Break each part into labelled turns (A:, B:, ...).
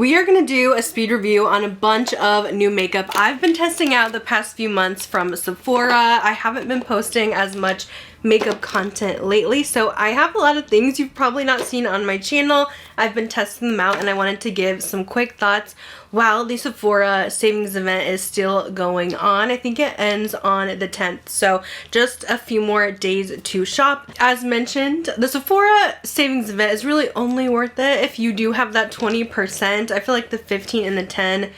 A: We are going to do a speed review on a bunch of new makeup I've been testing out the past few months from Sephora. I haven't been posting as much makeup content lately, so I have a lot of things you've probably not seen on my channel. I've been testing them out and I wanted to give some quick thoughts while the Sephora savings event is still going on. I think it ends on the 10th, so just a few more days to shop. As mentioned, the Sephora savings event is really only worth it if you do have that 20%. I feel like the 15 and the 10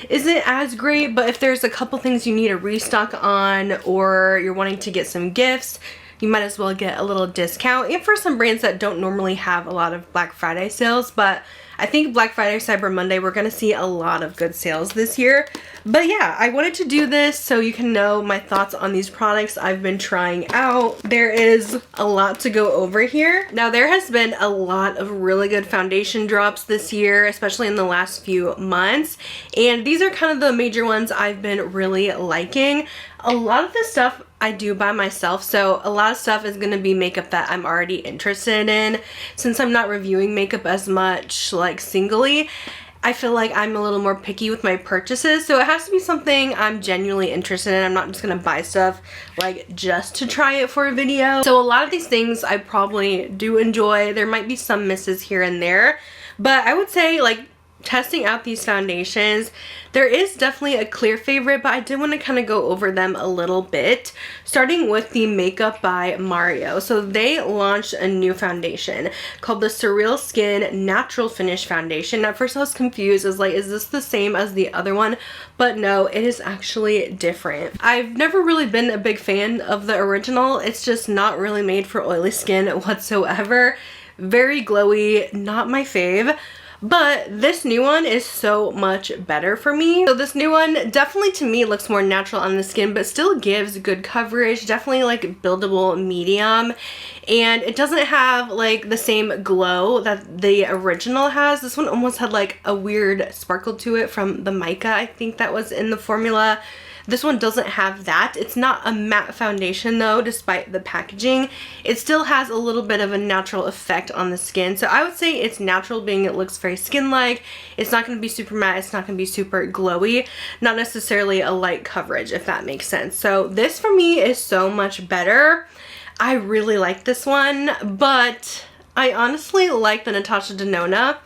A: isn't as great, but if there's a couple things you need a restock on or you're wanting to get some gifts, you might as well get a little discount. And for some brands that don't normally have a lot of Black Friday sales, but I think Black Friday, Cyber Monday, we're going to see a lot of good sales this year. But yeah, I wanted to do this so you can know my thoughts on these products I've been trying out. There is a lot to go over here. Now, there has been a lot of really good foundation drops this year, especially in the last few months. And these are kind of the major ones I've been really liking. A lot of this stuff I do by myself, so a lot of stuff is going to be makeup that I'm already interested in. Since I'm not reviewing makeup as much like singly, I feel like I'm a little more picky with my purchases, so it has to be something I'm genuinely interested in. I'm not just going to buy stuff like just to try it for a video. So a lot of these things I probably do enjoy. There might be some misses here and there, but I would say like testing out these foundations, there is definitely a clear favorite, but I did want to kind of go over them a little bit, starting with the Makeup by Mario. So they launched a new foundation called the Surreal Skin Natural Finish Foundation. At first I was confused, I was like, is this the same as the other one? But no, it is actually different. I've never really been a big fan of the original. It's just not really made for oily skin whatsoever. Very glowy, not my fave. But this new one is so much better for me. So this new one definitely to me looks more natural on the skin, but still gives good coverage, definitely like buildable medium. And it doesn't have like the same glow that the original has. This one almost had like a weird sparkle to it from the mica, I think that was in the formula. This one doesn't have that. It's not a matte foundation though, despite the packaging. It still has a little bit of a natural effect on the skin. So I would say it's natural, being it looks very skin-like. It's not going to be super matte. It's not going to be super glowy. Not necessarily a light coverage, if that makes sense. So this for me is so much better. I really like this one, but I honestly like the Natasha Denona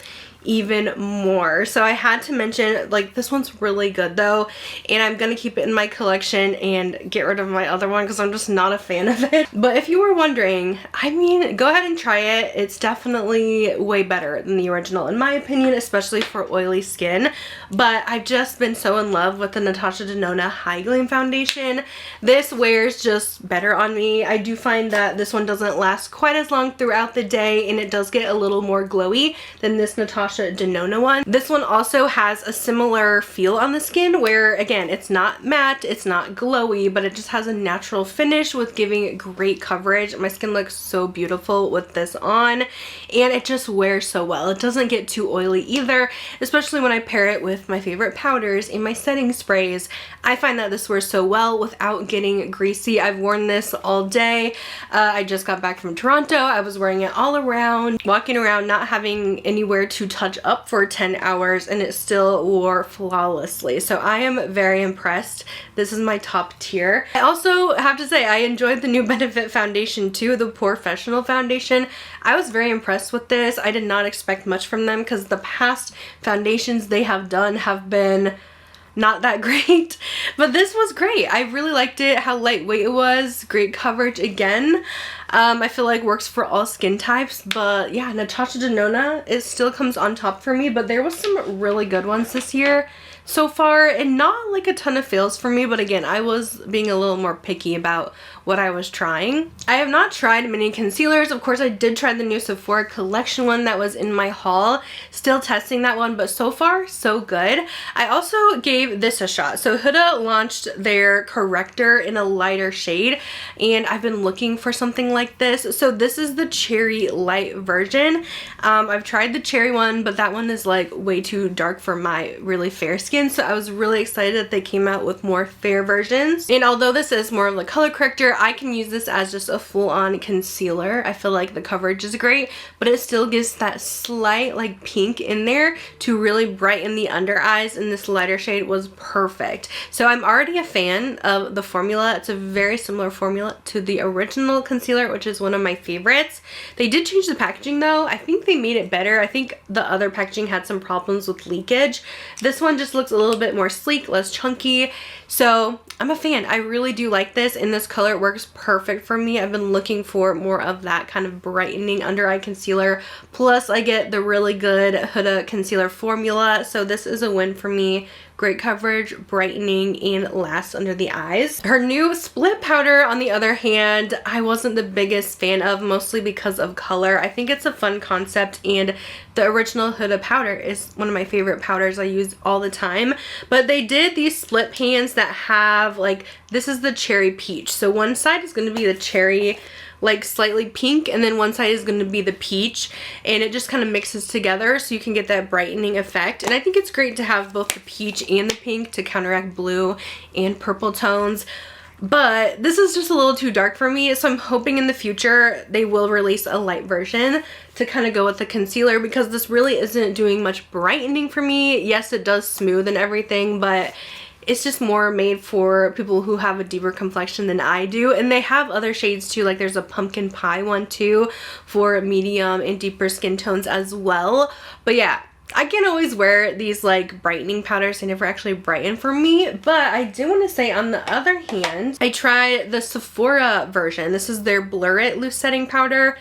A: even more. So I had to mention, like, this one's really good though, and I'm gonna keep it in my collection and get rid of my other one because I'm just not a fan of it. But if you were wondering, I mean, go ahead and try it. It's definitely way better than the original in my opinion, especially for oily skin. But I've just been so in love with the Natasha Denona Hy-Glam foundation. This wears just better on me. I do find that this one doesn't last quite as long throughout the day, and it does get a little more glowy than this Natasha Denona one. This one also has a similar feel on the skin where, again, it's not matte, it's not glowy, but it just has a natural finish with giving great coverage. My skin looks so beautiful with this on, and it just wears so well. It doesn't get too oily either, especially when I pair it with my favorite powders and my setting sprays. I find that this wears so well without getting greasy. I've worn this all day. I just got back from Toronto. I was wearing it all around, walking around, not having anywhere to touch up for 10 hours, and it still wore flawlessly. So I am very impressed. This is my top tier. I also have to say I enjoyed the new Benefit foundation too, the Pore-fessional foundation. I was very impressed with this. I did not expect much from them because the past foundations they have done have been not that great, but this was great. I really liked it, how lightweight it was, great coverage again. I feel like works for all skin types, but yeah, Natasha Denona, it still comes on top for me, but there was some really good ones this year so far, and not like a ton of fails for me, but again, I was being a little more picky about what I was trying. I have not tried many concealers. Of course, I did try the new Sephora collection one that was in my haul. Still testing that one, but so far, so good. I also gave this a shot. So Huda launched their Corrector in a lighter shade, and I've been looking for something like this. So this is the cherry light version. I've tried the cherry one, but that one is like way too dark for my really fair skin. So I was really excited that they came out with more fair versions. And although this is more of a color corrector, I can use this as just a full-on concealer. I feel like the coverage is great, but it still gives that slight like pink in there to really brighten the under eyes, and this lighter shade was perfect. So I'm already a fan of the formula. It's a very similar formula to the original concealer, which is one of my favorites. They did change the packaging though. I think they made it better. I think the other packaging had some problems with leakage. This one just looks a little bit more sleek, less chunky. So I'm a fan. I really do like this, and this color works perfect for me. I've been looking for more of that kind of brightening under eye concealer. Plus I get the really good Huda concealer formula, so this is a win for me. Great coverage, brightening, and lasts under the eyes. Her new split powder, on the other hand, I wasn't the biggest fan of, mostly because of color. I think it's a fun concept, and the original Huda powder is one of my favorite powders I use all the time. But they did these split pans that have, like, this is the cherry peach. So one side is going to be the cherry, like slightly pink, and then one side is going to be the peach, and it just kind of mixes together so you can get that brightening effect. And I think it's great to have both the peach and the pink to counteract blue and purple tones. But this is just a little too dark for me, so I'm hoping in the future they will release a light version to kind of go with the concealer, because this really isn't doing much brightening for me. Yes, it does smooth and everything, but it's just more made for people who have a deeper complexion than I do. And they have other shades too, like there's a pumpkin pie one too for medium and deeper skin tones as well. But yeah, I can always wear these like brightening powders. They never actually brighten for me. But I do want to say, on the other hand, I tried the Sephora version. This is their Blur It loose setting powder,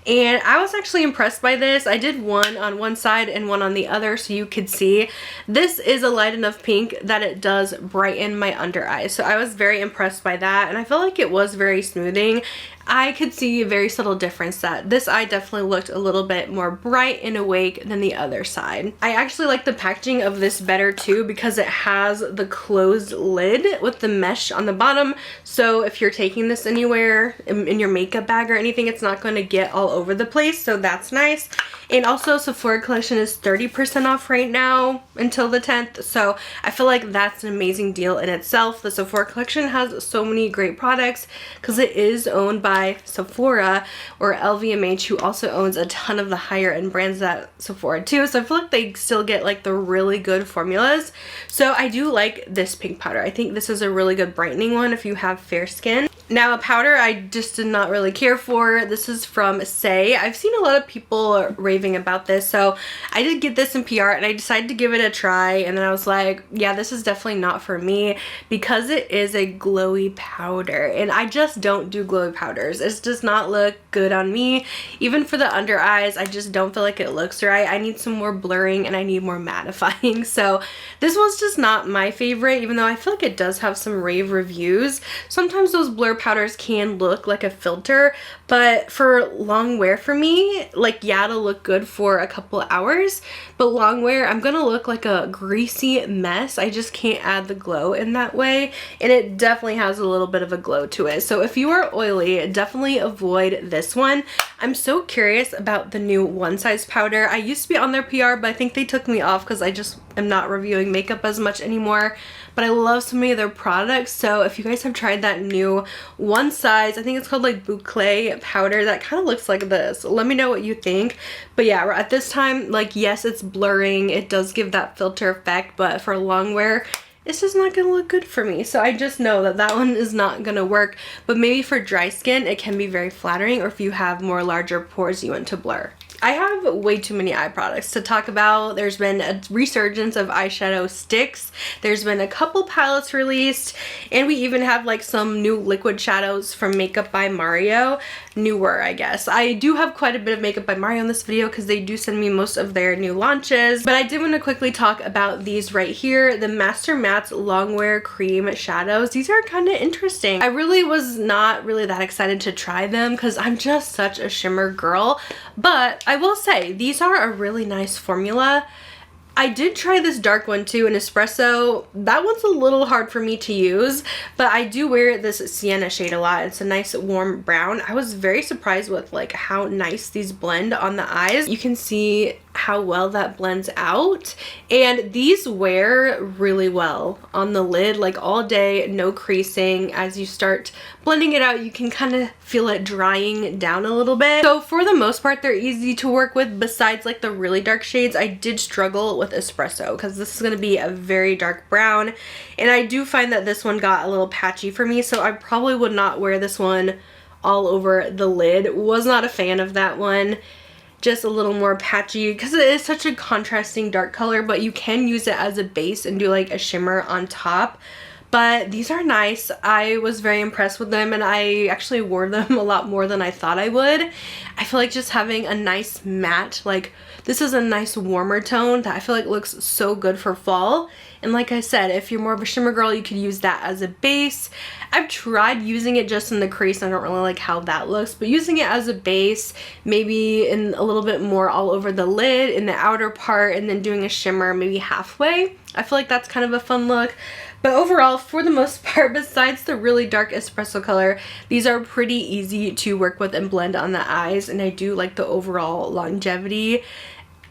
A: and I was actually impressed by this. I did one on one side and one on the other so you could see. This is a light enough pink that it does brighten my under eyes. So I was very impressed by that, and I felt like it was very smoothing. I could see a very subtle difference that this eye definitely looked a little bit more bright and awake than the other side. I actually like the packaging of this better too, because it has the closed lid with the mesh on the bottom. So if you're taking this anywhere in your makeup bag or anything, it's not going to get all over the place. So that's nice. And also Sephora collection is 30% off right now until the 10th. So I feel like that's an amazing deal in itself. The Sephora collection has so many great products because it is owned by Sephora, or LVMH, who also owns a ton of the higher end brands at Sephora too. So I feel like they still get like the really good formulas. So I do like this pink powder. I think this is a really good brightening one if you have fair skin. Now, a powder I just did not really care for. This is from Saie. I've seen a lot of people raving about this, so I did get this in PR and I decided to give it a try, and then I was like, yeah, this is definitely not for me, because it is a glowy powder, and I just don't do glowy powders. It does not look good on me. Even for the under eyes, I just don't feel like it looks right. I need some more blurring and I need more mattifying. So this was just not my favorite, even though I feel like it does have some rave reviews. Sometimes those blur powders can look like a filter, but for long wear for me, like, yeah, it'll look good for a couple hours, but long wear, I'm gonna look like a greasy mess. I just can't add the glow in that way, and it definitely has a little bit of a glow to it. So if you are oily, definitely avoid this one. I'm so curious about the new One Size powder. I used to be on their PR, but I think they took me off because I just am not reviewing makeup as much anymore. But I love so many of their products, so if you guys have tried that new One Size, I think it's called like Boucle powder that kind of looks like this, let me know what you think. But yeah, at this time, like, yes, it's blurring, it does give that filter effect, but for long wear, it's just not gonna look good for me. So I just know that that one is not gonna work, but maybe for dry skin it can be very flattering, or if you have more larger pores you want to blur. I have way too many eye products to talk about. There's been a resurgence of eyeshadow Stix. There's been a couple palettes released, and we even have like some new liquid shadows from Makeup by Mario. Newer, I guess. I do have quite a bit of Makeup by Mario in this video because they do send me most of their new launches, but I did want to quickly talk about these right here, the Master Matte's Longwear Cream Shadows. These are kind of interesting. I really was not really that excited to try them because I'm just such a shimmer girl, but I will say these are a really nice formula. I did try this dark one too, an espresso. That one's a little hard for me to use, but I do wear this sienna shade a lot. It's a nice warm brown. I was very surprised with like how nice these blend on the eyes. You can see how well that blends out, and these wear really well on the lid, like all day, no creasing. As you start blending it out, you can kind of feel it drying down a little bit. So for the most part, they're easy to work with. Besides like the really dark shades, I did struggle with espresso because this is going to be a very dark brown, and I do find that this one got a little patchy for me, so I probably would not wear this one all over the lid. Was not a fan of that one. Just a little more patchy because it is such a contrasting dark color, but you can use it as a base and do like a shimmer on top. But these are nice. I was very impressed with them, and I actually wore them a lot more than I thought I would. I feel like just having a nice matte, like this is a nice warmer tone that I feel like looks so good for fall. And like I said, if you're more of a shimmer girl, you could use that as a base. I've tried using it just in the crease. I don't really like how that looks, but using it as a base, maybe in a little bit more all over the lid in the outer part, and then doing a shimmer maybe halfway. I feel like that's kind of a fun look. But overall, for the most part, besides the really dark espresso color, these are pretty easy to work with and blend on the eyes, and I do like the overall longevity.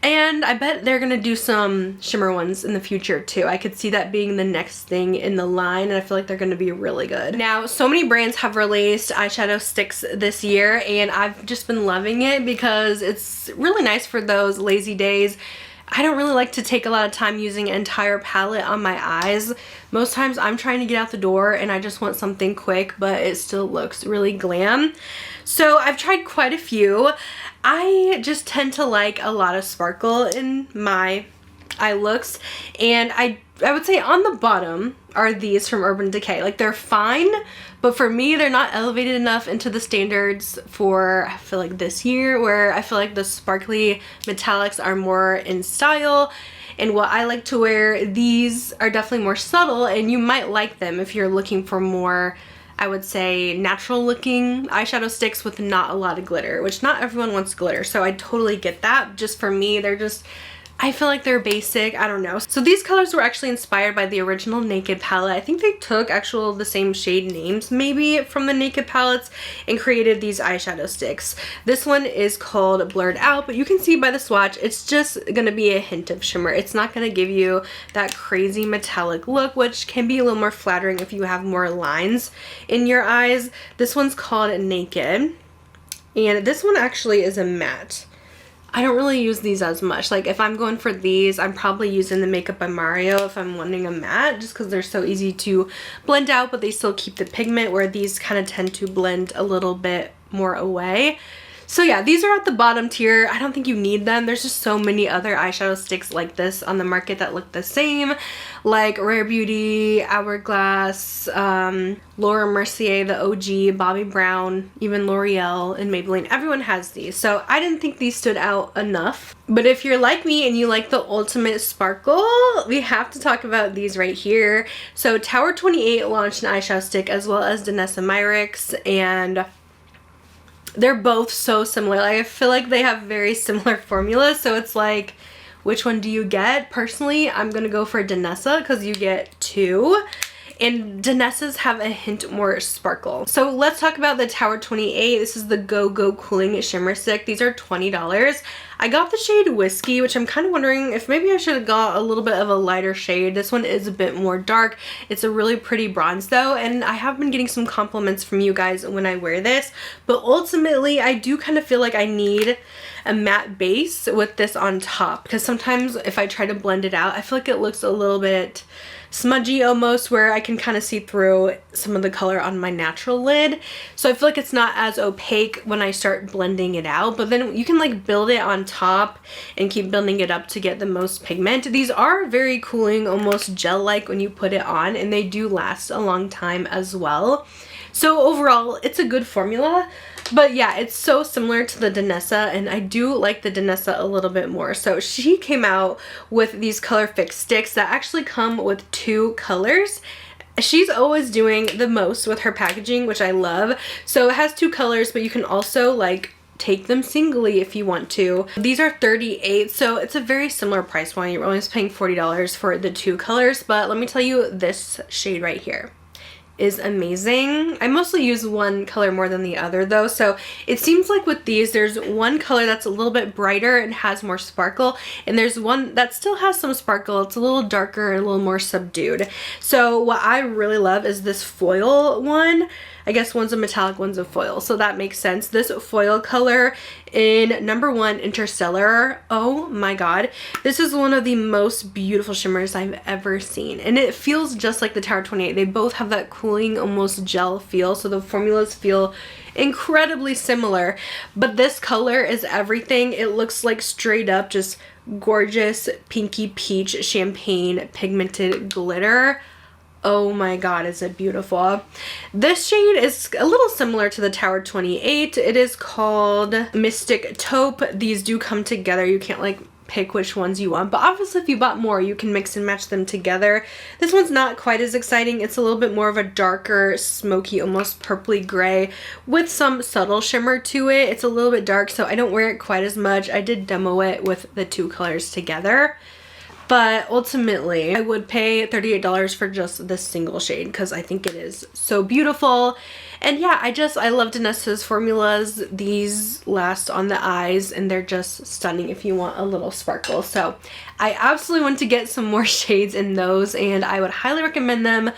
A: And I bet they're gonna do some shimmer ones in the future too. I could see that being the next thing in the line, and I feel like they're gonna be really good. Now, so many brands have released eyeshadow sticks this year, and I've just been loving it because it's really nice for those lazy days. I don't really like to take a lot of time using an entire palette on my eyes. Most times I'm trying to get out the door and I just want something quick, but it still looks really glam. So I've tried quite a few. I just tend to like a lot of sparkle in my eye looks, and I would say on the bottom are these from Urban Decay. Like, they're fine, but for me they're not elevated enough into the standards for, I feel like, this year, where I feel like the sparkly metallics are more in style and what I like to wear. These are definitely more subtle, and you might like them if you're looking for more, I would say, natural looking eyeshadow sticks with not a lot of glitter, which not everyone wants glitter, so I totally get that. Just for me, they're just, I feel like they're basic. I don't know. So these colors were actually inspired by the original Naked palette. I think they took the same shade names maybe from the Naked palettes and created these eyeshadow sticks. This one is called Blurred Out, but you can see by the swatch, it's just gonna be a hint of shimmer. It's not gonna give you that crazy metallic look, which can be a little more flattering if you have more lines in your eyes. This one's called Naked, and this one actually is a matte. I don't really use these as much. Like, if I'm going for these, I'm probably using the Makeup by Mario if I'm wanting a matte, just because they're so easy to blend out, but they still keep the pigment, where these kind of tend to blend a little bit more away. So yeah, these are at the bottom tier. I don't think you need them. There's just so many other eyeshadow sticks like this on the market that look the same, like Rare Beauty, Hourglass, Laura Mercier, the OG, Bobbi Brown, even L'Oreal and Maybelline. Everyone has these, so I didn't think these stood out enough. But if you're like me and you like the ultimate sparkle, we have to talk about these right here. So Tower 28 launched an eyeshadow stick, as well as Danessa Myricks, and they're both so similar. Like, I feel like they have very similar formulas, so it's like, which one do you get? Personally, I'm gonna go for Danessa because you get two, and Danessa's have a hint more sparkle. So let's talk about the Tower 28. This is the Go Go Cooling Shimmer Stick. These are $20. I got the shade Whiskey, which I'm kind of wondering if maybe I should have got a little bit of a lighter shade. This one is a bit more dark. It's a really pretty bronze though, and I have been getting some compliments from you guys when I wear this, but ultimately I do kind of feel like I need a matte base with this on top, because sometimes if I try to blend it out, I feel like it looks a little bit smudgy almost, where I can kind of see through some of the color on my natural lid. So I feel like it's not as opaque when I start blending it out, but then you can like build it on top and keep building it up to get the most pigment. These are very cooling, almost gel-like when you put it on, and they do last a long time as well. So overall, it's a good formula. But yeah, it's so similar to the Danessa, and I do like the Danessa a little bit more. So she came out with these Color Fix sticks that actually come with 2 colors. She's always doing the most with her packaging, which I love. So it has 2 colors, but you can also like take them singly if you want to. These are $38, so it's a very similar price point. You're only paying $40 for the 2 colors, but let me tell you, this shade right here is amazing. I mostly use one color more than the other though, so it seems like with these there's one color that's a little bit brighter and has more sparkle, and there's one that still has some sparkle. It's a little darker and a little more subdued. So what I really love is this foil one. I guess one's a metallic, one's a foil, so that makes sense. This foil color in number 1, Interstellar. Oh my god. This is one of the most beautiful shimmers I've ever seen. And it feels just like the Tower 28. They both have that cooling, almost gel feel, so the formulas feel incredibly similar. But this color is everything. It looks like straight up just gorgeous pinky peach champagne pigmented glitter. Oh my god, is it beautiful. This shade is a little similar to the Tower 28. It is called Mystic Taupe. These do come together. You can't like pick which ones you want, but obviously if you bought more you can mix and match them together. This one's not quite as exciting. It's a little bit more of a darker, smoky, almost purpley gray with some subtle shimmer to it. It's a little bit dark, so I don't wear it quite as much. I did demo it with the 2 colors together. But ultimately, I would pay $38 for just this single shade because I think it is so beautiful. And yeah, I love Danessa's formulas. These last on the eyes and they're just stunning if you want a little sparkle. So I absolutely want to get some more shades in those, and I would highly recommend them.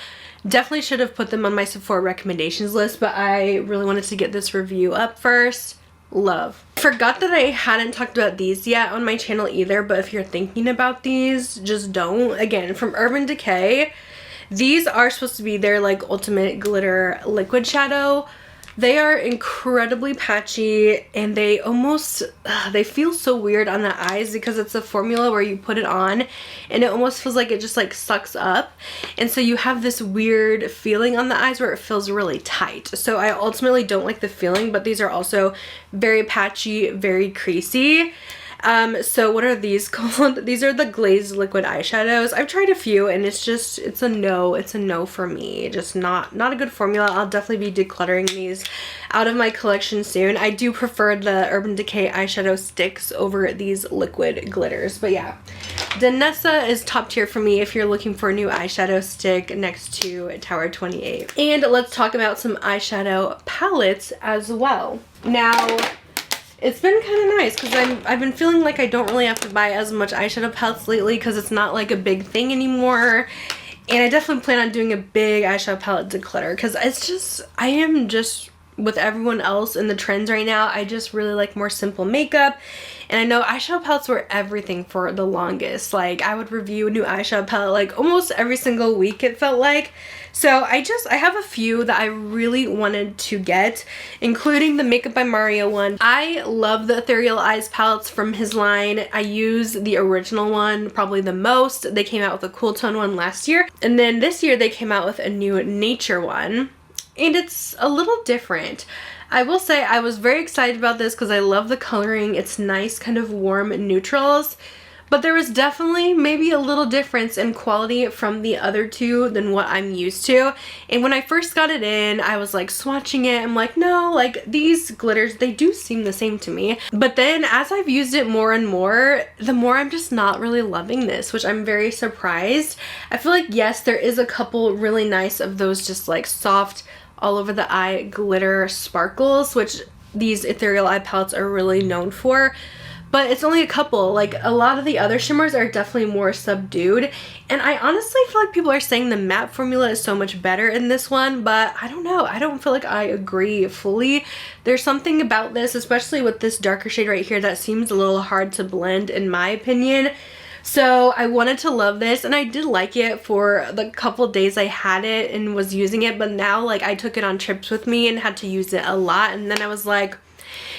A: Definitely should have put them on my Sephora recommendations list, but I really wanted to get this review up first. Love. Forgot that I hadn't talked about these yet on my channel either, but if you're thinking about these, just don't. Again, from Urban Decay, these are supposed to be their like ultimate glitter liquid shadow. They are incredibly patchy, and they almost they feel so weird on the eyes because it's a formula where you put it on and it almost feels like it just like sucks up, and so you have this weird feeling on the eyes where it feels really tight. So I ultimately don't like the feeling, but these are also very patchy, very creasy. So what are these called? These are the glazed liquid eyeshadows. I've tried a few and it's a no for me. Just not a good formula. I'll definitely be decluttering these out of my collection soon. I do prefer the Urban Decay eyeshadow Stix over these liquid glitters. But yeah, Danessa is top tier for me if you're looking for a new eyeshadow stick next to Tower 28. And let's talk about some eyeshadow palettes as well. Now, it's been kind of nice because I've been feeling like I don't really have to buy as much eyeshadow palettes lately because it's not like a big thing anymore. And I definitely plan on doing a big eyeshadow palette declutter because I am just with everyone else in the trends right now. I just really like more simple makeup. And I know eyeshadow palettes were everything for the longest. Like, I would review a new eyeshadow palette like almost every single week, it felt like. So I have a few that I really wanted to get, including the Makeup by Mario one. I love the Ethereal Eyes palettes from his line. I use the original one probably the most. They came out with a cool tone one last year, and then this year they came out with a new nature one, and it's a little different. I will say I was very excited about this because I love the coloring. It's nice, kind of warm neutrals. But there was definitely maybe a little difference in quality from the other two than what I'm used to. And when I first got it in, I was like swatching it. I'm like, no, like these glitters, they do seem the same to me. But then as I've used it more and more, the more I'm just not really loving this, which I'm very surprised. I feel like, yes, there is a couple really nice of those just like soft, all over the eye glitter sparkles, which these Ethereal Eye palettes are really known for. But it's only a couple. Like, a lot of the other shimmers are definitely more subdued. And I honestly feel like people are saying the matte formula is so much better in this one, but I don't know. I don't feel like I agree fully. There's something about this, especially with this darker shade right here, that seems a little hard to blend in my opinion. So I wanted to love this, and I did like it for the couple days I had it and was using it, but now like I took it on trips with me and had to use it a lot, and then I was like,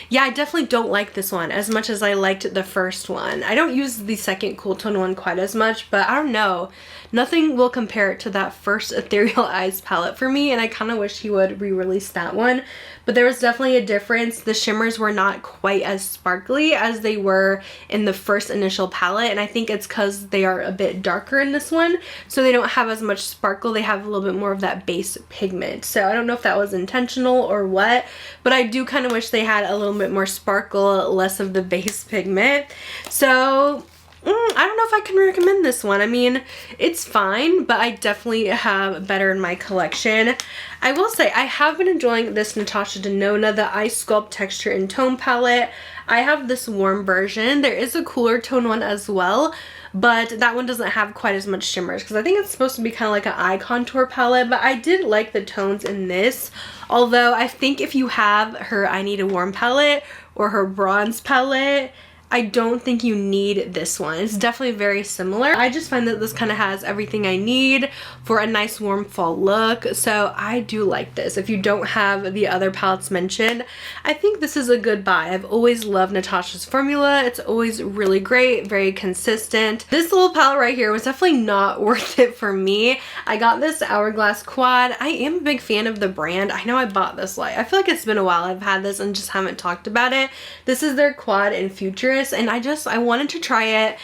A: yeah, I definitely don't like this one as much as I liked the first one. I don't use the second cool tone one quite as much, but I don't know. Nothing will compare to that first Ethereal Eyes palette for me, and I kind of wish he would re-release that one. But there was definitely a difference. The shimmers were not quite as sparkly as they were in the first initial palette, and I think it's because they are a bit darker in this one, so they don't have as much sparkle. They have a little bit more of that base pigment. So I don't know if that was intentional or what, but I do kind of wish they had a little bit more sparkle, less of the base pigment. So I don't know if I can recommend this one. I mean, it's fine, but I definitely have better in my collection. I will say I have been enjoying this Natasha Denona, the Eye Sculpt Texture and Tone palette. I have this warm version. There is a cooler tone one as well, but that one doesn't have quite as much shimmers because I think it's supposed to be kind of like an eye contour palette, but I did like the tones in this. Although I think if you have her I Need a Warm palette or her bronze palette, I don't think you need this one. It's definitely very similar. I just find that this kind of has everything I need for a nice warm fall look. So I do like this. If you don't have the other palettes mentioned, I think this is a good buy. I've always loved Natasha's formula. It's always really great, very consistent. This little palette right here was definitely not worth it for me. I got this Hourglass quad. I am a big fan of the brand. I know I bought this I feel like it's been a while I've had this and just haven't talked about it. This is their quad in Futurist, and I wanted to try it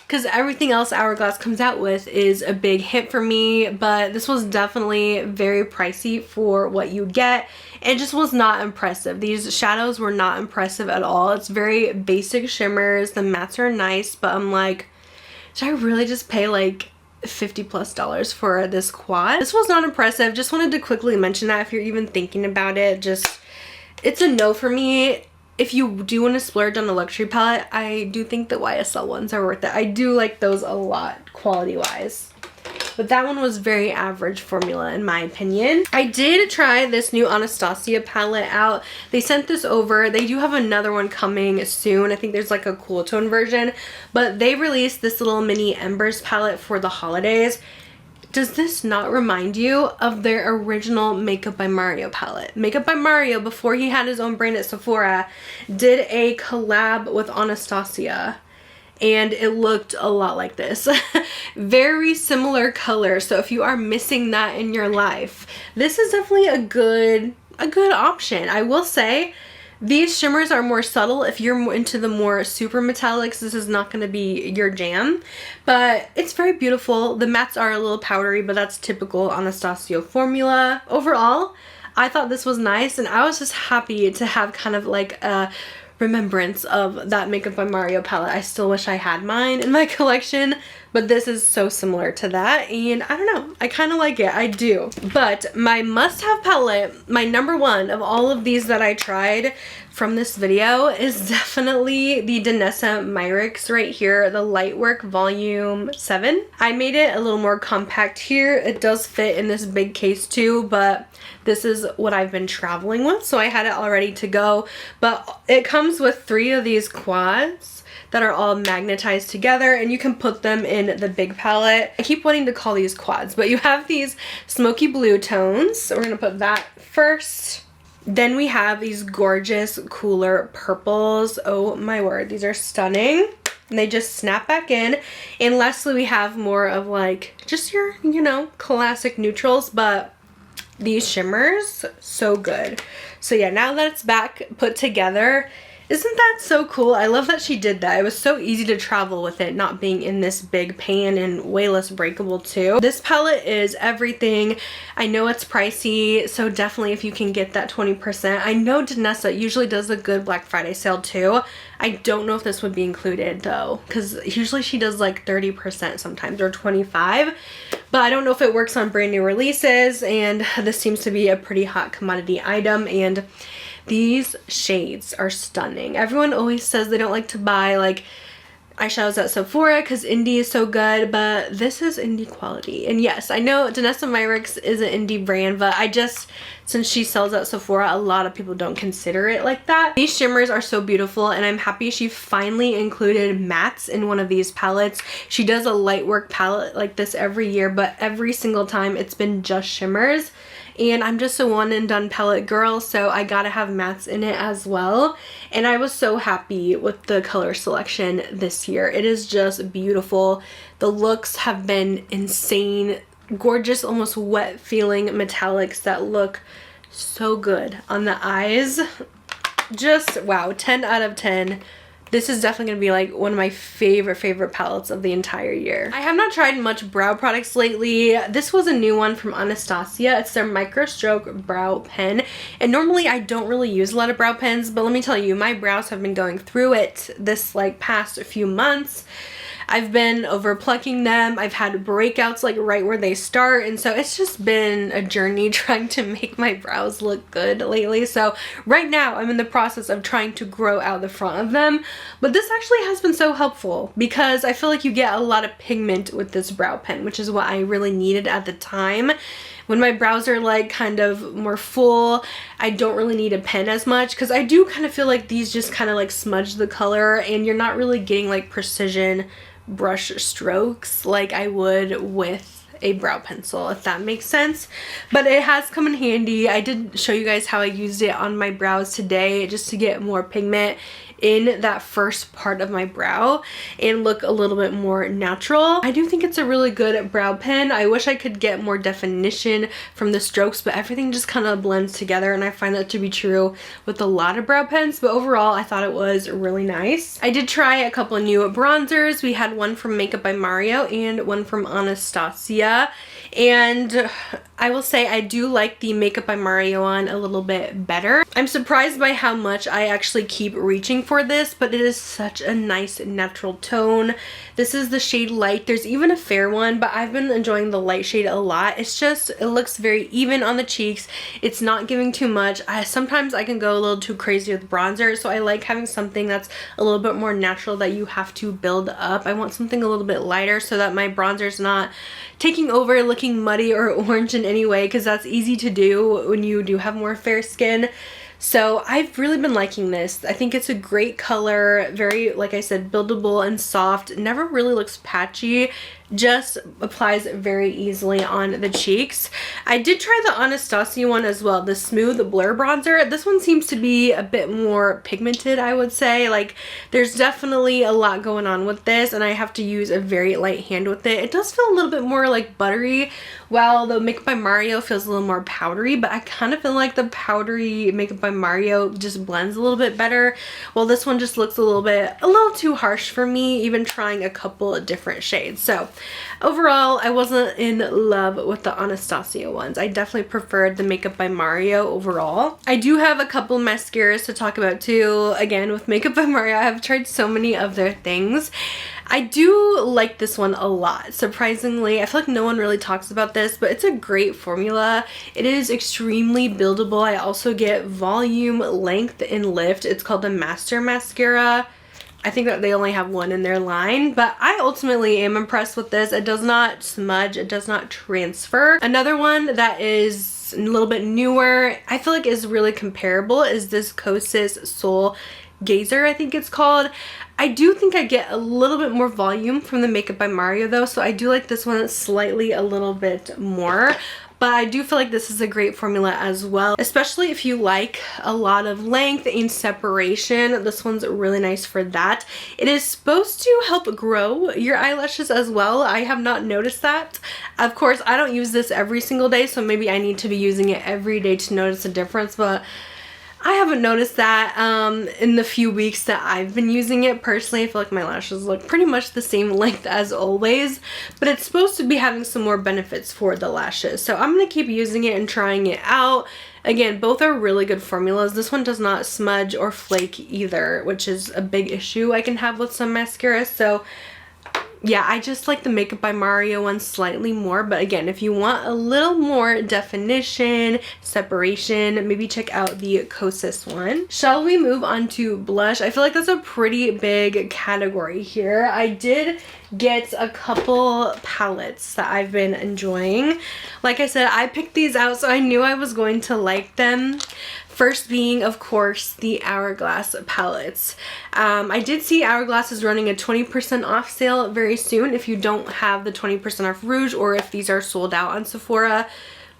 A: because everything else Hourglass comes out with is a big hit for me, but this was definitely very pricey for what you get. It just was not impressive. These shadows were not impressive at all. It's very basic shimmers. The mattes are nice, but I'm like, should I really just pay like $50+ for this quad? This was not impressive. Just wanted to quickly mention that if you're even thinking about it, it's a no for me. If you do want to splurge on a luxury palette, I do think the YSL ones are worth it. I do like those a lot, quality-wise. But that one was very average formula in my opinion. I did try this new Anastasia palette out. They sent this over. They do have another one coming soon. I think there's like a cool tone version. But they released this little mini Embers palette for the holidays. Does this not remind you of their original Makeup by Mario palette? Makeup by Mario, before he had his own brand at Sephora, did a collab with Anastasia, and it looked a lot like this. Very similar color, so if you are missing that in your life, this is definitely a good option. I will say, these shimmers are more subtle. If you're into the more super metallics, this is not going to be your jam. But it's very beautiful. The mattes are a little powdery, but that's typical Anastasia formula. Overall, I thought this was nice, and I was just happy to have kind of like a remembrance of that Makeup by Mario palette. I still wish I had mine in my collection, but this is so similar to that, and I don't know, I kind of like it. I do. But my must-have palette, my number one of all of these that I tried from this video, is definitely the Danessa Myricks right here, the Lightwork Volume 7. I made it a little more compact here. It does fit in this big case too, but this is what I've been traveling with, so I had it all ready to go. But it comes with 3 of these quads that are all magnetized together, and you can put them in the big palette. I keep wanting to call these quads, but you have these smoky blue tones, so we're gonna put that first. Then we have these gorgeous cooler purples. Oh my word, these are stunning. And they just snap back in. And lastly, we have more of like just your, you know, classic neutrals, but these shimmers, so good. So yeah, now that it's back put together, isn't that so cool? I love that she did that. It was so easy to travel with it not being in this big pan, and way less breakable too. This palette is everything. I know it's pricey, so definitely if you can get that 20%. I know Danessa usually does a good Black Friday sale too. I don't know if this would be included though, because usually she does like 30% sometimes, or 25%. But I don't know if it works on brand new releases, and this seems to be a pretty hot commodity item, and these shades are stunning. Everyone always says they don't like to buy like eyeshadows at Sephora because indie is so good, but this is indie quality. And yes, I know Danessa Myricks is an indie brand, but since she sells at Sephora, a lot of people don't consider it like that. These shimmers are so beautiful, and I'm happy she finally included mattes in one of these palettes. She does a Lightwork palette like this every year, but every single time it's been just shimmers. And I'm just a one and done palette girl, so I gotta have mattes in it as well. And I was so happy with the color selection this year. It is just beautiful. The looks have been insane. Gorgeous, almost wet feeling metallics that look so good on the eyes. Just wow, 10 out of 10. this is definitely going to be like one of my favorite palettes of the entire year. I have not tried much brow products lately. This was a new one from Anastasia. It's their Micro Stroke Brow Pen. And normally I don't really use a lot of brow pens, but let me tell you, my brows have been going through it this like past few months. I've been over plucking them. I've had breakouts like right where they start, and so it's just been a journey trying to make my brows look good lately. So right now I'm in the process of trying to grow out the front of them, but this actually has been so helpful because I feel like you get a lot of pigment with this brow pen, which is what I really needed at the time. When my brows are like kind of more full, I don't really need a pen as much because I do kind of feel like these just kind of like smudge the color and you're not really getting like precision brush strokes like I would with a brow pencil, if that makes sense. But it has come in handy. I did show you guys how I used it on my brows today just to get more pigment in that first part of my brow and look a little bit more natural. I do think it's a really good brow pen. I wish I could get more definition from the strokes, but everything just kind of blends together, and I find that to be true with a lot of brow pens. But overall I thought it was really nice. I did try a couple of new bronzers. We had one from Makeup by Mario and one from Anastasia, and I will say I do like the Makeup by Mario one a little bit better. I'm surprised by how much I actually keep reaching for this, but it is such a nice natural tone. This is the shade Light. There's even a fair one, but I've been enjoying the light shade a lot. It's just, it looks very even on the cheeks. It's not giving too much. Sometimes I can go a little too crazy with bronzer, so I like having something that's a little bit more natural that you have to build up. I want something a little bit lighter so that my bronzer's not taking over, looking muddy or orange in any way, because that's easy to do when you do have more fair skin. So I've really been liking this. I think it's a great color, very, like I said, buildable and soft. Never really looks patchy, just applies very easily on the cheeks. I did try the Anastasia one as well, the Smooth Blur Bronzer. This one seems to be a bit more pigmented, I would say. Like, there's definitely a lot going on with this, and I have to use a very light hand with it. It does feel a little bit more like buttery, while the Makeup by Mario feels a little more powdery, but I kind of feel like the powdery Makeup by Mario just blends a little bit better, while this one just looks a little too harsh for me, even trying a couple of different shades. So overall, I wasn't in love with the Anastasia ones. I definitely preferred the Makeup by Mario overall. I do have a couple mascaras to talk about too. Again, with Makeup by Mario, I have tried so many of their things. I do like this one a lot. Surprisingly, I feel like no one really talks about this, but it's a great formula. It is extremely buildable. I also get volume, length, and lift. It's called the Master Mascara. I think that they only have one in their line, but I ultimately am impressed with this. It does not smudge, it does not transfer. Another one that is a little bit newer, I feel like is really comparable, is this Kosas Soul Gazer, I think it's called. I do think I get a little bit more volume from the Makeup by Mario though, so I do like this one slightly a little bit more. But I do feel like this is a great formula as well, especially if you like a lot of length and separation. This one's really nice for that. It is supposed to help grow your eyelashes as well. I have not noticed that. Of course, I don't use this every single day, so maybe I need to be using it every day to notice a difference, but I haven't noticed that in the few weeks that I've been using it. Personally, I feel like my lashes look pretty much the same length as always, but it's supposed to be having some more benefits for the lashes. So I'm going to keep using it and trying it out. Again, both are really good formulas. This one does not smudge or flake either, which is a big issue I can have with some mascaras. So yeah, I just like the Makeup by Mario one slightly more, but again, if you want a little more definition, separation, maybe check out the Kosas one. Shall we move on to blush? I feel like that's a pretty big category here. I did get a couple palettes that I've been enjoying. Like I said, I picked these out, so I knew I was going to like them. First being, of course, the Hourglass palettes. I did see Hourglass is running a 20% off sale very soon if you don't have the 20% off rouge or if these are sold out on Sephora.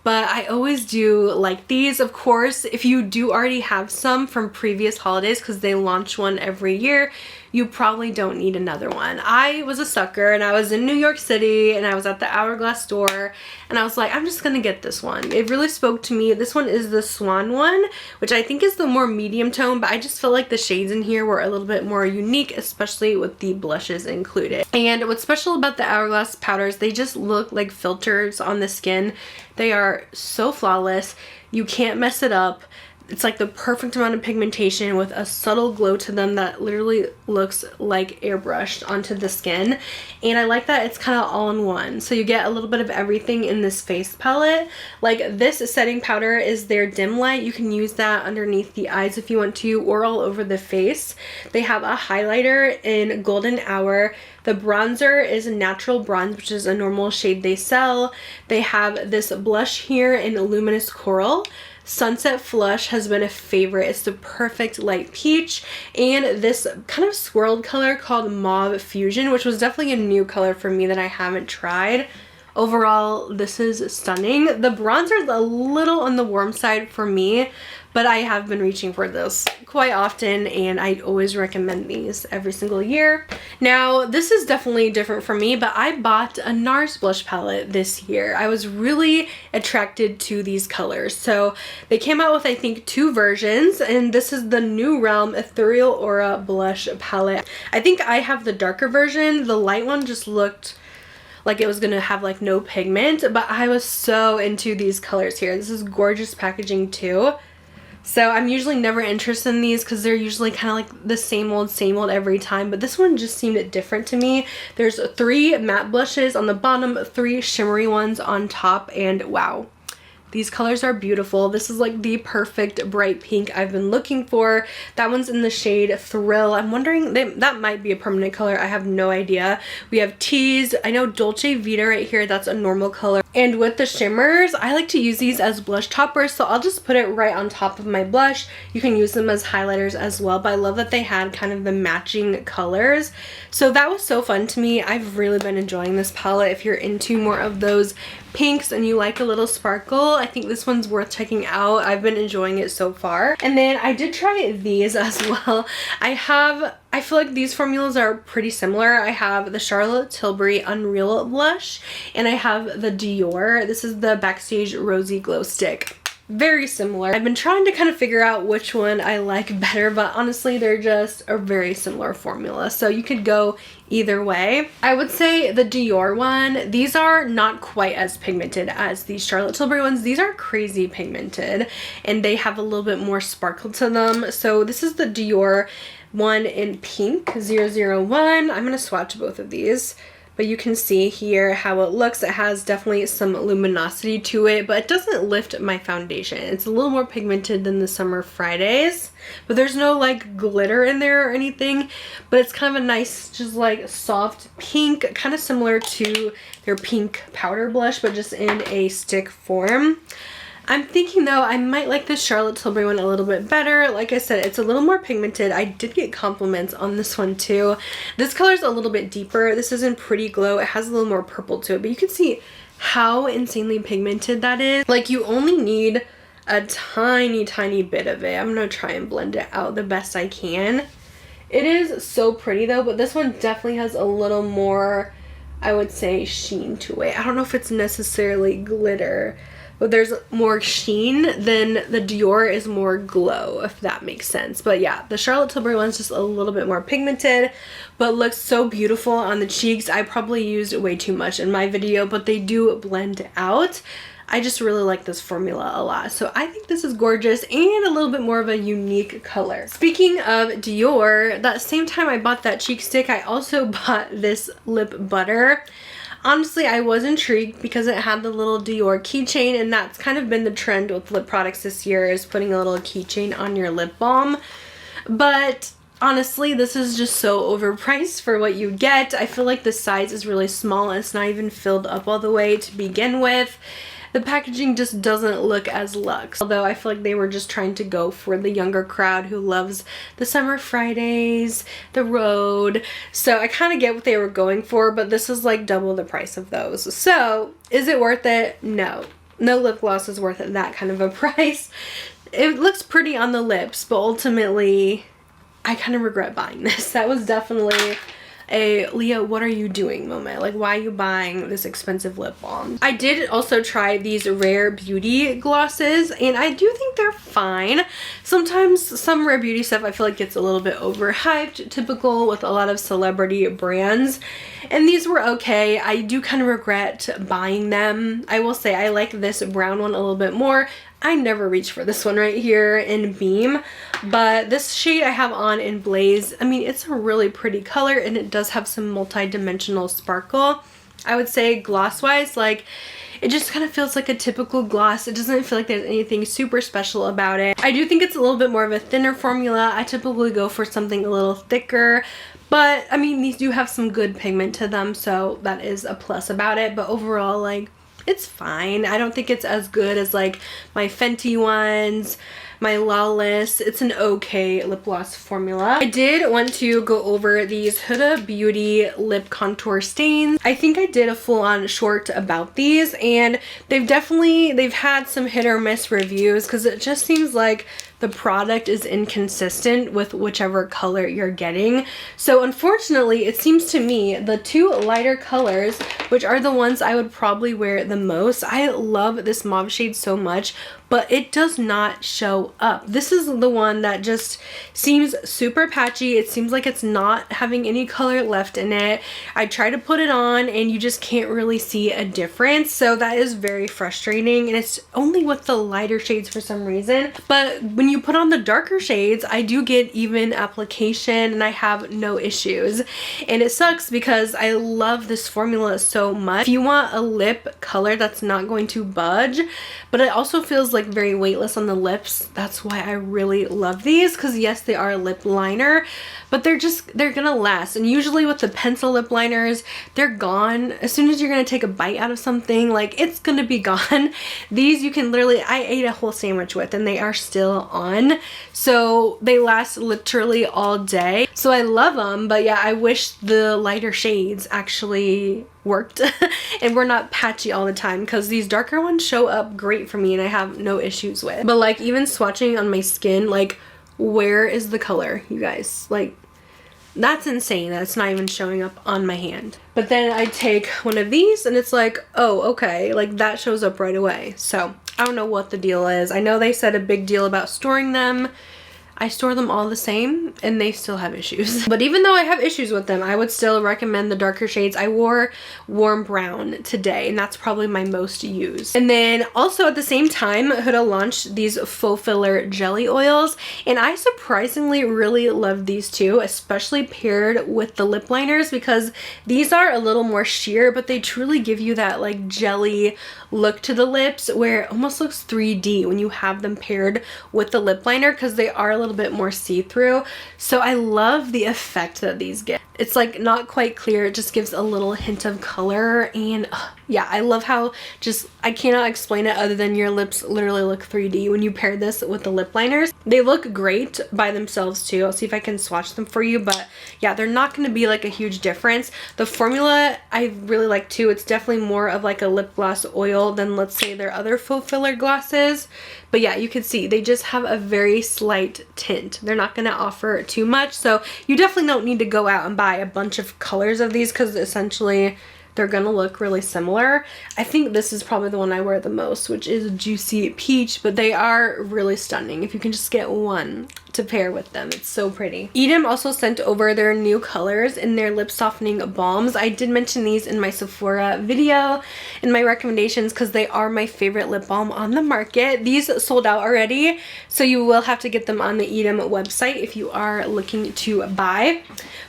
A: But I always do like these. Of course, if you do already have some from previous holidays, because they launch one every year, you probably don't need another one. I was a sucker and I was in New York City and I was at the Hourglass store and I was like, I'm just gonna get this one. It really spoke to me. This one is the Swan one, which I think is the more medium tone, but I just feel like the shades in here were a little bit more unique, especially with the blushes included. And what's special about the Hourglass powders, they just look like filters on the skin. They are so flawless. You can't mess it up. It's like the perfect amount of pigmentation with a subtle glow to them that literally looks like airbrushed onto the skin. And I like that it's kind of all in one. So you get a little bit of everything in this face palette. Like this setting powder is their dim light. You can use that underneath the eyes if you want to, or all over the face. They have a highlighter in Golden Hour. The bronzer is Natural Bronze, which is a normal shade they sell. They have this blush here in Luminous Coral. Sunset Flush has been a favorite. It's the perfect light peach, and this kind of swirled color called Mauve Fusion, which was definitely a new color for me that I haven't tried. Overall, this is stunning. The bronzer is a little on the warm side for me, but I have been reaching for this quite often and I always recommend these every single year. Now, this is definitely different for me, but I bought a Nars blush palette this year. I was really attracted to these colors. So they came out with, I think, 2 versions, and this is the New Realm Ethereal Aura blush palette. I think I have the darker version. The light one just looked like it was gonna have like no pigment, but I was so into these colors here. This is gorgeous packaging too. So I'm usually never interested in these because they're usually kind of like the same old every time, but this one just seemed different to me. There's 3 matte blushes on the bottom, 3 shimmery ones on top, and wow. These colors are beautiful. This is like the perfect bright pink I've been looking for. That one's in the shade Thrill. I'm wondering, that might be a permanent color. I have no idea. We have Tease. I know Dolce Vita right here. That's a normal color. And with the shimmers, I like to use these as blush toppers. So I'll just put it right on top of my blush. You can use them as highlighters as well. But I love that they had kind of the matching colors. So that was so fun to me. I've really been enjoying this palette. If you're into more of those pinks and you like a little sparkle, I think this one's worth checking out. I've been enjoying it so far. And then I did try these as well. I feel like these formulas are pretty similar. I have the Charlotte Tilbury Unreal Blush and I have the Dior. This is the Backstage Rosy Glow Stick. Very similar. I've been trying to kind of figure out which one I like better, but honestly they're just a very similar formula, so you could go either way. I would say the Dior one, these are not quite as pigmented as the Charlotte Tilbury ones. These are crazy pigmented and they have a little bit more sparkle to them. So this is the Dior one in pink 001. I'm gonna swatch both of these. But you can see here how it looks. It has definitely some luminosity to it, but it doesn't lift my foundation. It's a little more pigmented than the Summer Fridays, but there's no like glitter in there or anything, but it's kind of a nice, just like soft pink, kind of similar to their pink powder blush, but just in a stick form. I'm thinking though I might like the Charlotte Tilbury one a little bit better. Like I said, it's a little more pigmented. I did get compliments on this one too. This color is a little bit deeper. This is in Pretty Glow. It has a little more purple to it, but you can see how insanely pigmented that is. Like you only need a tiny bit of it. I'm gonna try and blend it out the best I can. It is so pretty though, but this one definitely has a little more, I would say, sheen to it. I don't know if it's necessarily glitter, but there's more sheen than the Dior is more glow, if that makes sense. But yeah, the Charlotte Tilbury one's just a little bit more pigmented, but looks so beautiful on the cheeks. I probably used way too much in my video, but they do blend out. I just really like this formula a lot. So I think this is gorgeous and a little bit more of a unique color. Speaking of Dior, that same time I bought that cheek stick, I also bought this lip butter. Honestly, I was intrigued because it had the little Dior keychain, and that's kind of been the trend with lip products this year, is putting a little keychain on your lip balm. But honestly, this is just so overpriced for what you get. I feel like the size is really small and it's not even filled up all the way to begin with. The packaging just doesn't look as luxe, although I feel like they were just trying to go for the younger crowd who loves the Summer Fridays, the road. So I kind of get what they were going for, but this is like double the price of those. So is it worth it? No. No lip gloss is worth that kind of a price. It looks pretty on the lips, but ultimately I kind of regret buying this. That was definitely a Leah, what are you doing moment. Like, why are you buying this expensive lip balm? I did also try these Rare Beauty glosses, and I do think they're fine. Sometimes some Rare Beauty stuff I feel like gets a little bit overhyped, typical with a lot of celebrity brands, and these were okay. I do kind of regret buying them. I will say I like this brown one a little bit more. I never reach for this one right here in Beam, but this shade I have on in Blaze, I mean, it's a really pretty color, and it does have some multi-dimensional sparkle. I would say gloss-wise, like, it just kind of feels like a typical gloss. It doesn't feel like there's anything super special about it. I do think it's a little bit more of a thinner formula. I typically go for something a little thicker, but I mean, these do have some good pigment to them, so that is a plus about it. But overall, like, it's fine. I don't think it's as good as like my Fenty ones, my Lawless. It's an okay lip gloss formula. I did want to go over these Huda Beauty lip contour stains. I think I did a full-on short about these, and they've had some hit or miss reviews because it just seems like the product is inconsistent with whichever color you're getting. So unfortunately, it seems to me the two lighter colors, which are the ones I would probably wear the most, I love this mauve shade so much, but it does not show up. This is the one that just seems super patchy. It seems like it's not having any color left in it. I try to put it on and you just can't really see a difference. So that is very frustrating, and it's only with the lighter shades for some reason. But when you put on the darker shades, I do get even application and I have no issues. And it sucks because I love this formula so much. If you want a lip color that's not going to budge, but it also feels like very weightless on the lips, that's why I really love these, because yes, they are a lip liner, but they're gonna last. And usually with the pencil lip liners, they're gone as soon as you're gonna take a bite out of something. Like, it's gonna be gone. These you can literally, I ate a whole sandwich with, and they are still on, so they last literally all day. So I love them, but yeah, I wish the lighter shades actually worked and we're not patchy all the time, because these darker ones show up great for me and I have no issues with. But like, even swatching on my skin, like, where is the color, you guys? Like, that's insane that it's not even showing up on my hand. But then I take one of these and it's like, oh, okay, like that shows up right away. So I don't know what the deal is. I know they said a big deal about storing them. I store them all the same and they still have issues. But even though I have issues with them, I would still recommend the darker shades. I wore warm brown today, and that's probably my most used. And then also at the same time, Huda launched these faux filler jelly oils, and I surprisingly really love these too, especially paired with the lip liners, because these are a little more sheer, but they truly give you that like jelly look to the lips where it almost looks 3D when you have them paired with the lip liner, because they are a little bit more see-through. So I love the effect that these give. It's like not quite clear, it just gives a little hint of color, and yeah, I love how just, I cannot explain it other than your lips literally look 3D when you pair this with the lip liners. They look great by themselves too. I'll see if I can swatch them for you, but yeah, they're not going to be like a huge difference. The formula I really like too. It's definitely more of like a lip gloss oil than, let's say, their other faux filler glosses. But yeah, you can see they just have a very slight tint. They're not going to offer too much, so you definitely don't need to go out and buy a bunch of colors of these, because essentially they're gonna look really similar. I think this is probably the one I wear the most, which is Juicy Peach, but they are really stunning. If you can just get one to pair with them, it's so pretty. Eadam also sent over their new colors in their lip softening balms. I did mention these in my Sephora video in my recommendations because they are my favorite lip balm on the market. These sold out already, so you will have to get them on the Eadam website if you are looking to buy.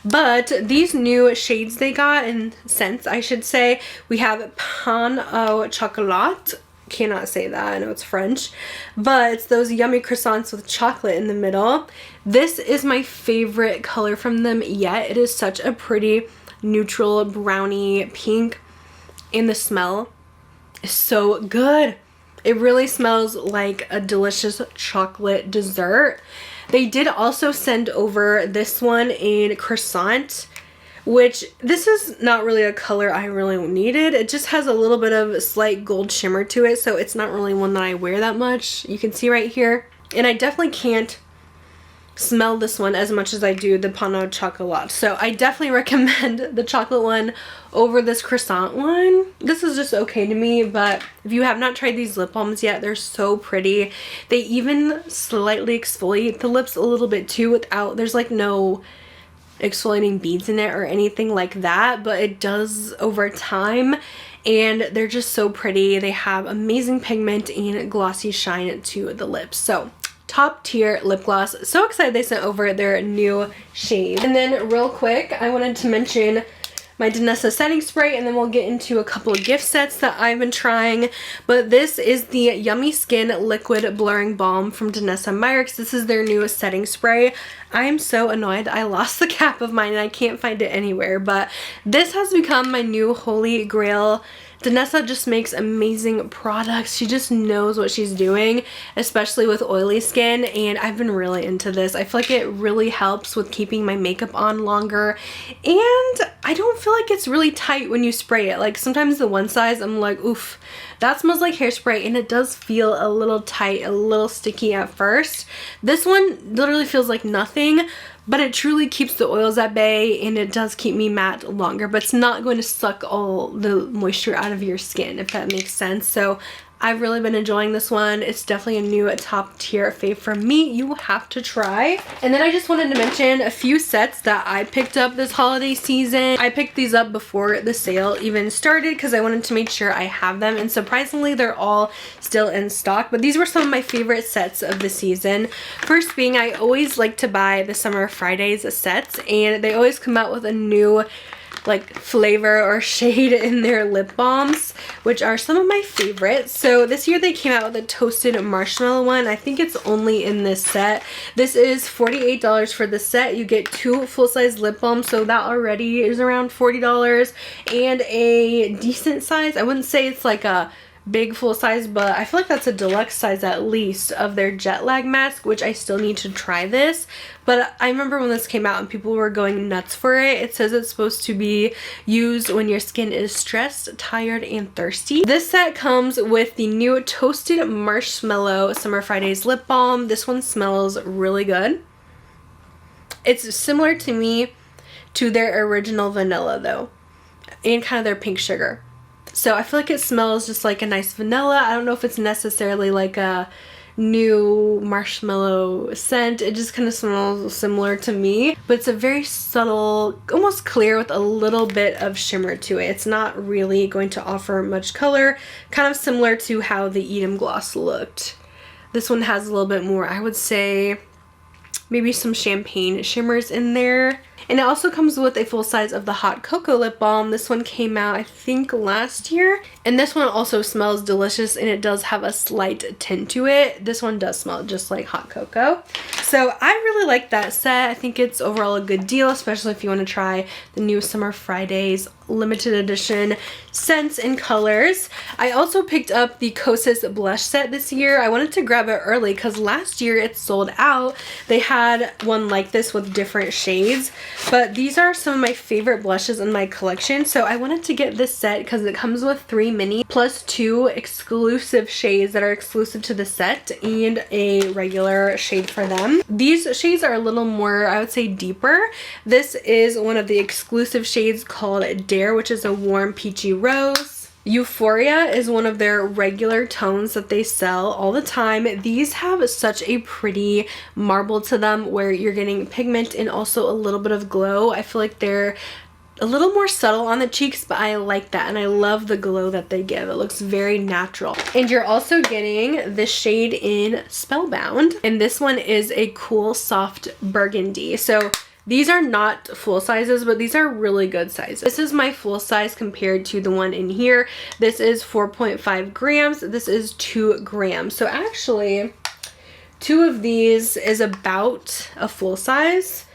A: But these new shades they got, and scents I should say, we have Pain au Chocolat. Cannot say that, I know it's French, but it's those yummy croissants with chocolate in the middle. This is my favorite color from them yet. It is such a pretty neutral brownie pink, and the smell is so good. It really smells like a delicious chocolate dessert. They did also send over this one in croissant, which this is not really a color I really needed. It just has a little bit of slight gold shimmer to it, so it's not really one that I wear that much. You can see right here. And I definitely can't smell this one as much as I do the Pain au Chocolat. So I definitely recommend the chocolate one over this croissant one. This is just okay to me, but if you have not tried these lip balms yet, they're so pretty. They even slightly exfoliate the lips a little bit too without, there's like no exfoliating beads in it or anything like that, but it does over time, and they're just so pretty. They have amazing pigment and glossy shine to the lips. So top tier lip gloss. So excited they sent over their new shade. And then real quick, I wanted to mention my Danessa setting spray, and then we'll get into a couple of gift sets that I've been trying. But this is the Yummy Skin Liquid Blurring Balm from Danessa Myricks. This is their new setting spray. I am so annoyed. I lost the cap of mine and I can't find it anywhere, but this has become my new holy grail. Danessa just makes amazing products. She just knows what she's doing, especially with oily skin, and I've been really into this. I feel like it really helps with keeping my makeup on longer, and I don't feel like it's really tight when you spray it. Like sometimes the one size, I'm like, oof, that smells like hairspray, and it does feel a little tight, a little sticky at first. This one literally feels like nothing, but it truly keeps the oils at bay, and it does keep me matte longer, but it's not going to suck all the moisture out of your skin, if that makes sense. So I've really been enjoying this one. It's definitely a new top tier fave for me. You will have to try. And then I just wanted to mention a few sets that I picked up this holiday season. I picked these up before the sale even started because I wanted to make sure I have them, and surprisingly they're all still in stock. But these were some of my favorite sets of the season. First being, I always like to buy the Summer Fridays sets, and they always come out with a new like flavor or shade in their lip balms, which are some of my favorites. So this year they came out with a toasted marshmallow one. I think it's only in this set. This is $48 for the set. You get 2 full-size lip balms, so that already is around $40, and a decent size. I wouldn't say it's like a big full size, but I feel like that's a deluxe size at least of their jet lag mask, which I still need to try this. But I remember when this came out and people were going nuts for it. It says it's supposed to be used when your skin is stressed, tired, and thirsty. This set comes with the new Toasted Marshmallow Summer Fridays lip balm. This one smells really good. It's similar to me to their original vanilla though, and kind of their pink sugar. So I feel like it smells just like a nice vanilla. I don't know if it's necessarily like a new marshmallow scent. It just kind of smells similar to me, but it's a very subtle, almost clear with a little bit of shimmer to it. It's not really going to offer much color, kind of similar to how the Eadam gloss looked. This one has a little bit more, I would say maybe some champagne shimmers in there. And it also comes with a full size of the Hot Cocoa Lip Balm. This one came out I think last year, and this one also smells delicious, and it does have a slight tint to it. This one does smell just like hot cocoa. So I really like that set. I think it's overall a good deal, especially if you want to try the new Summer Fridays limited edition scents and colors. I also picked up the Kosas Blush Set this year. I wanted to grab it early because last year it sold out. They had one like this with different shades, but these are some of my favorite blushes in my collection. So I wanted to get this set because it comes with 3 mini plus 2 exclusive shades that are exclusive to the set and a regular shade for them. These shades are a little more, I would say, deeper. This is one of the exclusive shades called Dare, which is a warm peachy rose. Euphoria is one of their regular tones that they sell all the time. These have such a pretty marble to them where you're getting pigment and also a little bit of glow. I feel like they're a little more subtle on the cheeks, but I like that, and I love the glow that they give. It looks very natural. And you're also getting this shade in Spellbound, and this one is a cool soft burgundy. So these are not full sizes, but these are really good sizes. This is my full size compared to the one in here. This is 4.5 grams. This is 2 grams. So actually, 2 of these is about a full size.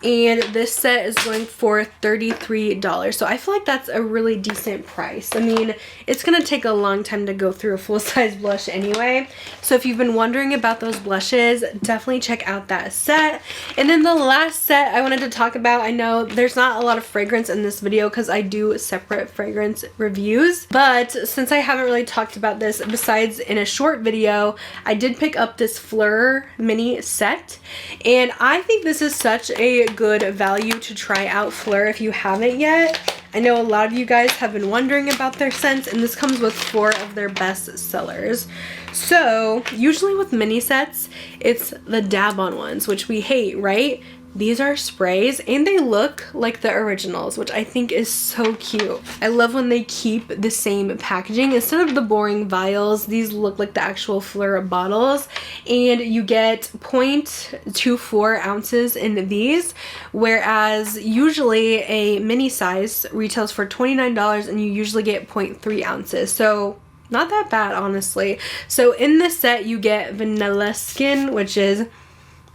A: and this set is going for $33. So I feel like that's a really decent price. I mean, it's gonna take a long time to go through a full-size blush anyway. So if you've been wondering about those blushes, definitely check out that set. And then the last set I wanted to talk about, I know there's not a lot of fragrance in this video because I do separate fragrance reviews, but since I haven't really talked about this besides in a short video, I did pick up this Phlur mini set, and I think this is such a good value to try out Phlur if you haven't yet. I know a lot of you guys have been wondering about their scents, and this comes with 4 of their best sellers. So usually with mini sets, it's the dab-on ones, which we hate, right? These are sprays, and they look like the originals, which I think is so cute. I love when they keep the same packaging. Instead of the boring vials, these look like the actual Phlur bottles, and you get 0.24 ounces in these, whereas usually a mini size retails for $29 and you usually get 0.3 ounces. So not that bad, honestly. So in this set, you get Vanilla Skin, which is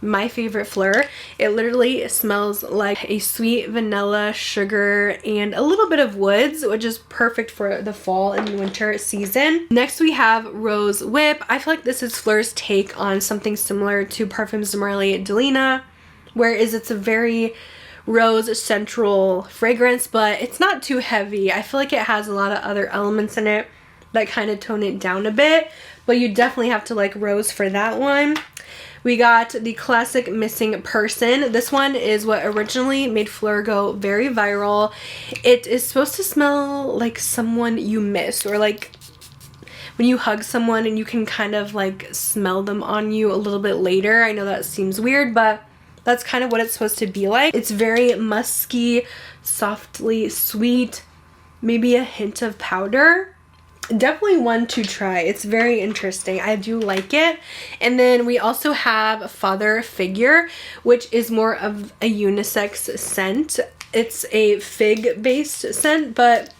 A: my favorite Phlur. It literally smells like a sweet vanilla, sugar, and a little bit of woods, which is perfect for the fall and winter season. Next we have Rose Whip. I feel like this is Phlur's take on something similar to Parfums de Marly Deanna, whereas it's a very rose central fragrance, but it's not too heavy. I feel like it has a lot of other elements in it that kind of tone it down a bit, but you definitely have to like rose for that one. We got the classic Missing Person. This one is what originally made Phlur go very viral. It is supposed to smell like someone you missed, or like when you hug someone and you can kind of like smell them on you a little bit later. I know that seems weird, but that's kind of what it's supposed to be like. It's very musky, softly sweet, maybe a hint of powder. Definitely one to try. It's very interesting. I do like it. And then we also have Father Figure, which is more of a unisex scent. It's a fig based scent, but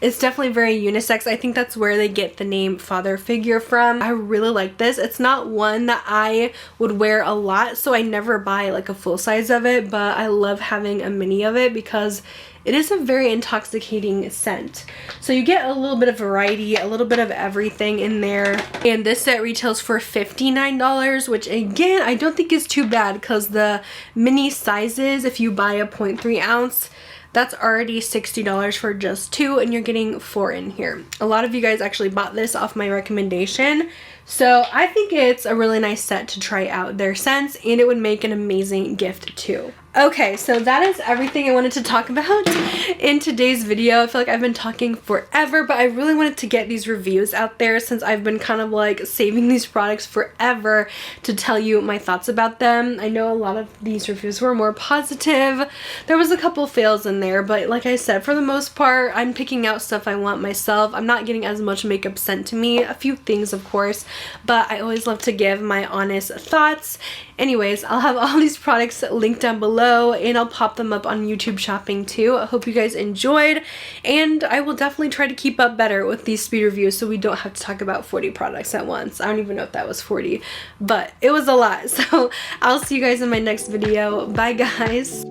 A: it's definitely very unisex. I think that's where they get the name Father Figure from. I really like this. It's not one that I would wear a lot, so I never buy like a full size of it, but I love having a mini of it because it is a very intoxicating scent. So you get a little bit of variety, a little bit of everything in there. And this set retails for $59, which again, I don't think is too bad because the mini sizes, if you buy a 0.3 ounce, that's already $60 for just 2, and you're getting 4 in here. A lot of you guys actually bought this off my recommendation. So I think it's a really nice set to try out their scents, and it would make an amazing gift too. Okay, so that is everything I wanted to talk about in today's video. I feel like I've been talking forever, but I really wanted to get these reviews out there since I've been kind of like saving these products forever to tell you my thoughts about them. I know a lot of these reviews were more positive. There was a couple fails in there, but like I said, for the most part, I'm picking out stuff I want myself. I'm not getting as much makeup sent to me. A few things, of course, but I always love to give my honest thoughts. Anyways, I'll have all these products linked down below, and I'll pop them up on YouTube Shopping too. I hope you guys enjoyed, and I will definitely try to keep up better with these speed reviews so we don't have to talk about 40 products at once. I don't even know if that was 40, but it was a lot. So I'll see you guys in my next video. Bye guys.